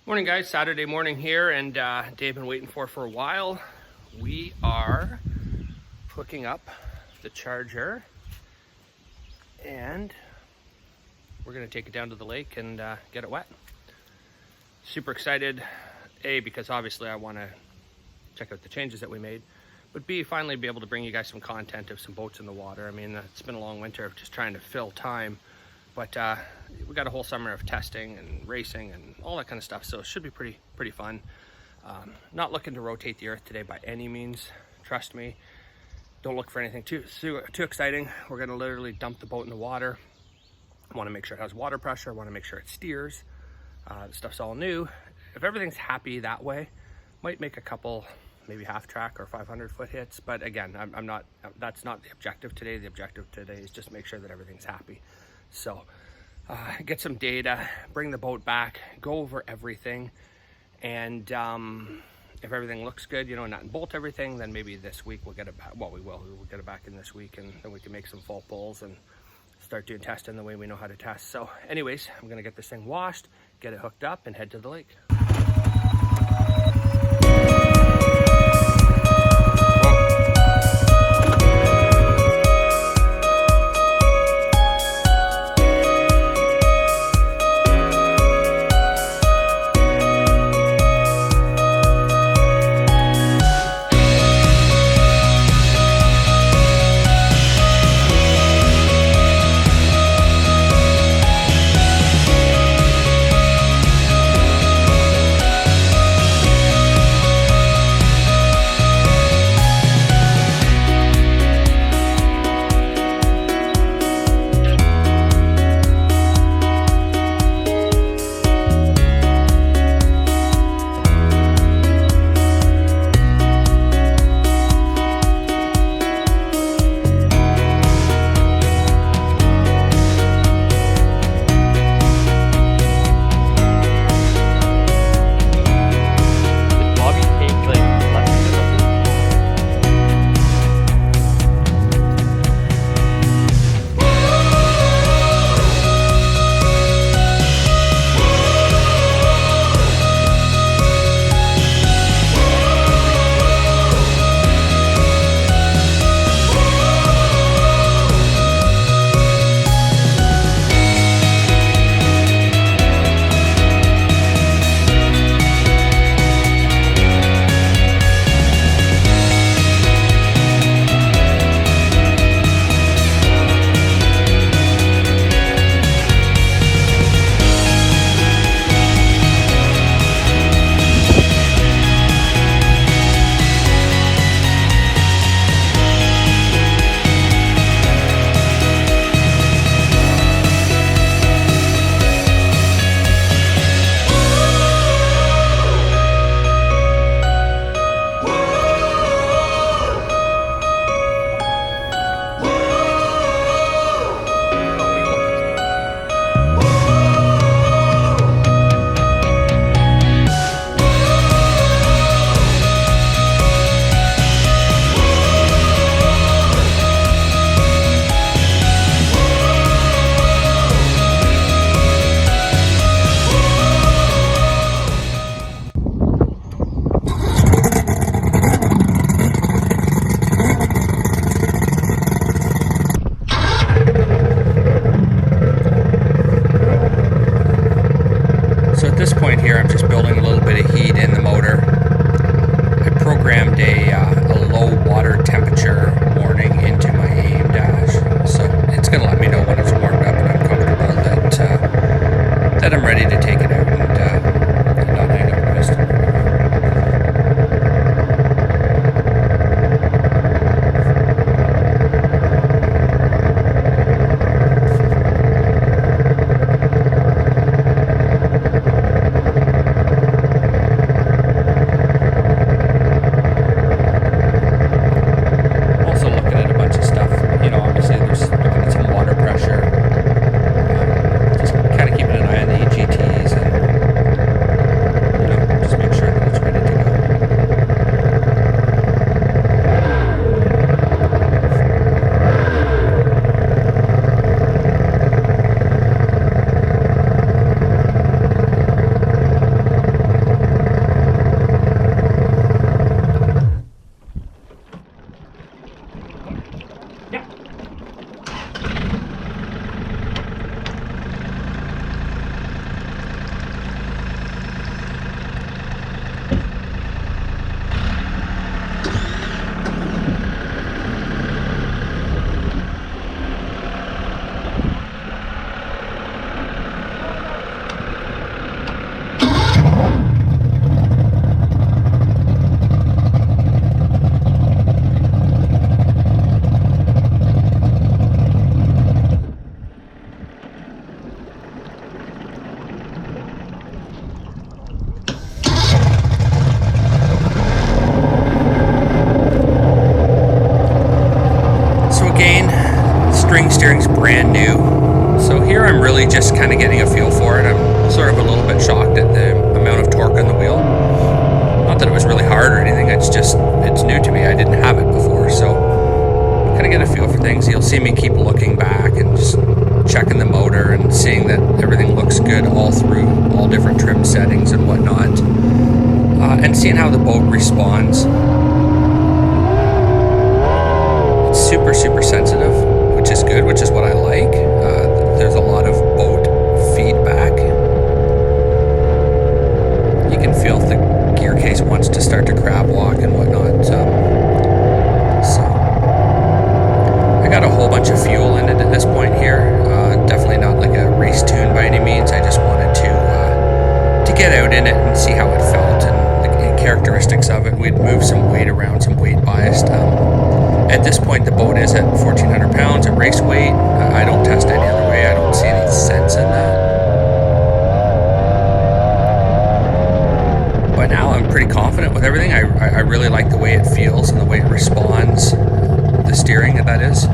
Morning guys, Saturday morning here, and day I've been waiting for a while. We are hooking up the Charger and we're gonna take it down to the lake and get it wet. Super excited, A, because obviously I wanna check out the changes that we made, but B, finally be able to bring you guys some content of some boats in the water. I mean, it's been a long winter of just trying to fill time, but we got a whole summer of testing and racing and all that kind of stuff, so it should be pretty fun. Not looking to rotate the earth today by any means, trust me. Don't look for anything too exciting. We're gonna literally dump the boat in the water. I wanna make sure it has water pressure, I wanna make sure it steers. The stuff's all new. If everything's happy that way, might make a couple, maybe half track or 500-foot hits, but again, that's not the objective today. The objective today is just make sure that everything's happy. So get some data, bring the boat back, go over everything, and if everything looks good, you know, nut and bolt everything, then maybe this week we'll get it back. Well, we'll get it back in this week, and then we can make some full pulls and start doing testing the way we know how to test. So anyways, I'm gonna get this thing washed, get it hooked up, and head to the lake. At this point here, I'm just building a little bit of heat in the motor. I programmed a low water temperature warning into my aim dash, so it's going to let me know when it's warmed up and I'm comfortable that I'm ready to take it out and not hang up the piston. Just kind of keeping an eye on the EGTs and kind of getting a feel for it. I'm sort of a little bit shocked at the amount of torque on the wheel. Not that it was really hard or anything, it's new to me. I didn't have it before, so kind of get a feel for things. You'll see me keep looking back and just checking the motor and seeing that everything looks good all through all different trim settings and whatnot, and seeing how the boat responds. It's super sensitive, which is good, which is what I like. There's a lot of boat feedback. You can feel if the gear case wants to start to crab walk and whatnot. So I got a whole bunch of fuel in it at this point here. Definitely not like a race tune by any means. I just wanted to get out in it and see how it felt and the characteristics of it. We'd move some weight around, some weight biased. At this point, the boat is at 1,400 pounds at race weight. I don't test any other way. I don't see any sense in that. But now I'm pretty confident with everything. I really like the way it feels and the way it responds. The steering, that is.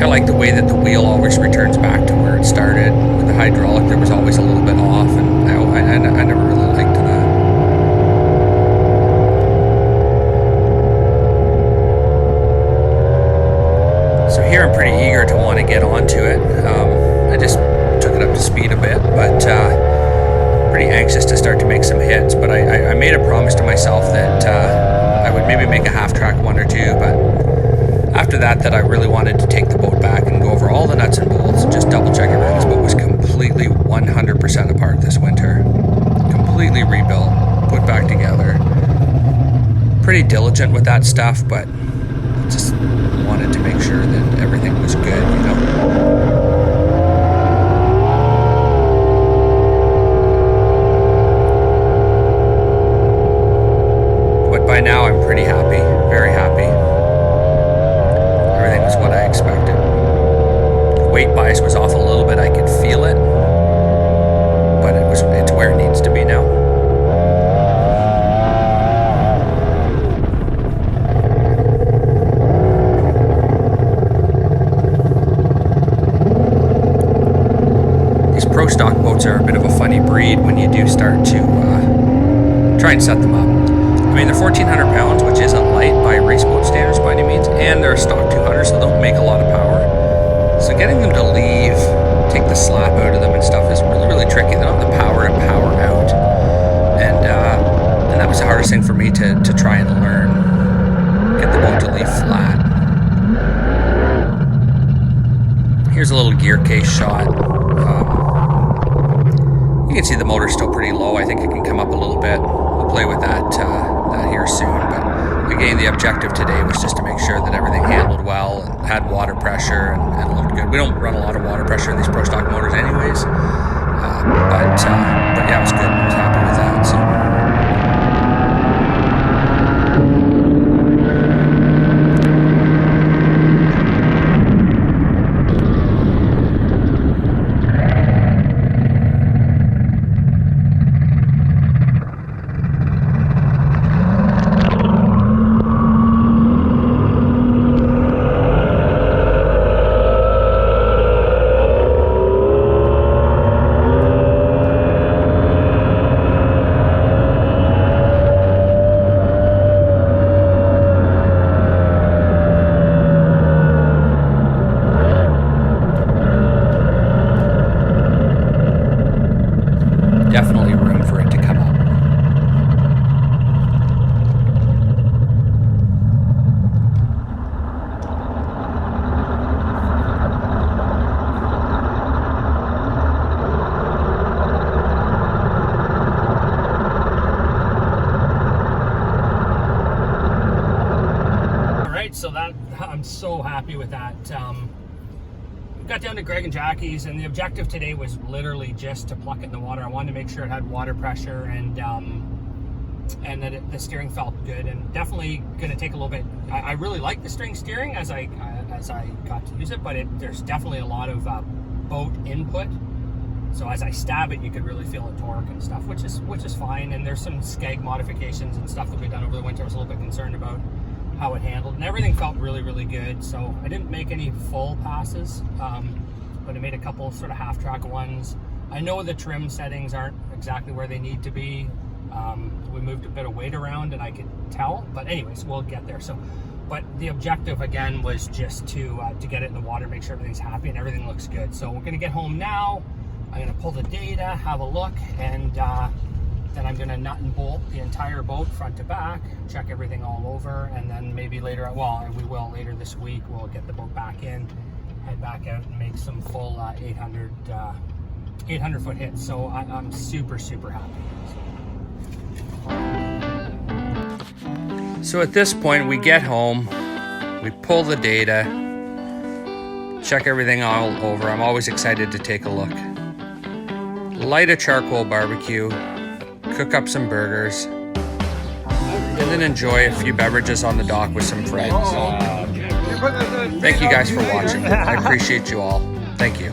I like the way that the wheel always returns back to where it started. With the hydraulic, there was always a little bit off, and I never really liked that. So here I'm pretty eager to want to get onto it. I just took it up to speed a bit, but pretty anxious to start to make some hits. But I made a promise to myself that I would maybe make a half-track one or two, but after that I really wanted to take the boat back and go over all the nuts and bolts and just double-check everything. This boat was completely 100% apart this winter. Completely rebuilt, put back together. Pretty diligent with that stuff, but just wanted to make sure that everything was good, you know. But by now I'm pretty happy, very happy. Everything was what I expected. Weight bias was off a little bit, I could feel it, but it's where it needs to be now. Pro stock boats are a bit of a funny breed when you do start to try and set them up. I mean, they're 1,400 pounds, which isn't light by race boat standards by any means, and they're a stock 200, so they don't make a lot of power. So getting them to leave, take the slap out of them and stuff is really tricky. They don't have the power to power out, and that was the hardest thing for me to try and learn. Get the boat to leave flat. Here's a little gear case shot. You can see the motor's still pretty low. I think it can come up a little bit. We'll play with that here soon. But again, the objective today was just to make sure that everything handled well and had water pressure and looked good. We don't run a lot of water pressure in these pro stock motors anyways. But yeah, it was good. I was happy with that. So. Definitely room for it to come up. All right, so that I'm so happy with that. Got down to Greg and Jackie's, and the objective today was literally just to pluck it in the water. I wanted to make sure it had water pressure and that the steering felt good, and definitely going to take a little bit. I really like the string steering as I got to use it, but there's definitely a lot of boat input. So as I stab it, you could really feel the torque and stuff, which is fine. And there's some skeg modifications and stuff that we've done over the winter. I was a little bit concerned about how it handled, and everything felt really good. So I didn't make any full passes. but I made a couple sort of half-track ones. I know the trim settings aren't exactly where they need to be. We moved a bit of weight around and I could tell, but anyways, we'll get there. So, but the objective again was just to get it in the water, make sure everything's happy and everything looks good. So we're gonna get home now. I'm gonna pull the data, have a look, and then I'm gonna nut and bolt the entire boat front to back, check everything all over, and then maybe later, well, we will later this week, we'll get the boat back in, head back out and make some full 800 foot hits. So I'm super, super happy. So at this point, we get home, we pull the data, check everything all over. I'm always excited to take a look. Light a charcoal barbecue, cook up some burgers, and then enjoy a few beverages on the dock with some friends. Thank you guys for watching. I appreciate you all. Thank you.